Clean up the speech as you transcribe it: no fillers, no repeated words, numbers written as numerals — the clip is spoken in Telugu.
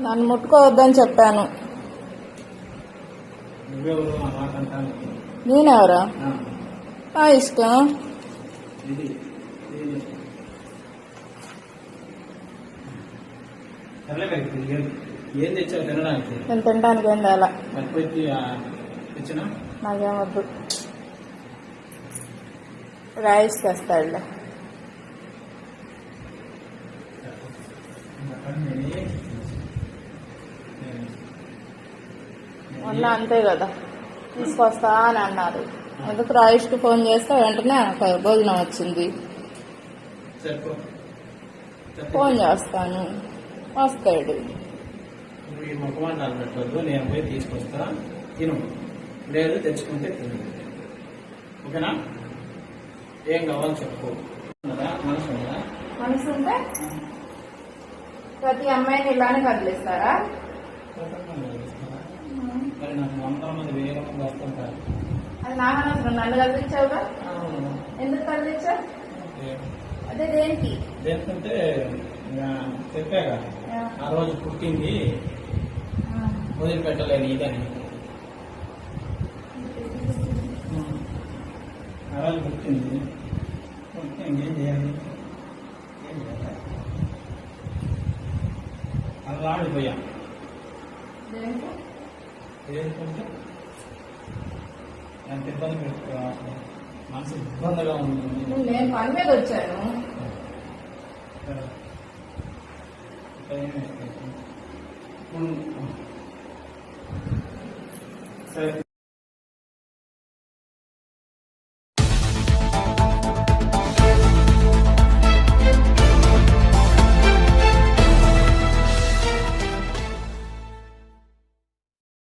నన్ను ముట్టుకోవద్దని చెప్పాను. నేనెవరా? నా ఇష్టం. ఏం తెచ్చావు తినడానికి? నేను తినడానికి ఏం తేలా. నాకేమొద్దు. రైస్ తెస్తాడులే. మొన్న అంతే కదా, తీసుకొస్తా అని అన్నారు. ఎందుకు రాయిష్కి ఫోన్ చేస్తే వెంటనే భోజనం వచ్చింది. ఫోన్ చేస్తాను, వస్తాడు. ముఖమాటాలు పెట్టద్దు, నేను పోయి తీసుకొస్తా, తిను. లేదు తెచ్చుకుంటే తిను, ఓకేనా? ఏం కావాలో చెప్పు. మనసు ఉందా? మనసు ఉంటే ప్రతి అమ్మాయిని ఇలానే కదిలిస్తారా? మరి నాకు 100 మంది 1000 మంది వస్తుంటారు. అది నా మనసు. నన్ను కదిలించావుగా, ఎందుకు కదిలించావు? అదే దేనికి? దేనికంటే చెప్పాగా, ఆ రోజు పుట్టింది వదిలిపెట్టలేని ఇదని. ఆ రోజు పుట్టింది ఏం చేయాలి? అలా ఆడిపోయా. ఏంటంటే ఎంత ఇబ్బంది పెట్టుకో, మనసు ఇబ్బందిగా ఉంటుంది. నేను పని మీద వచ్చాను. సరే.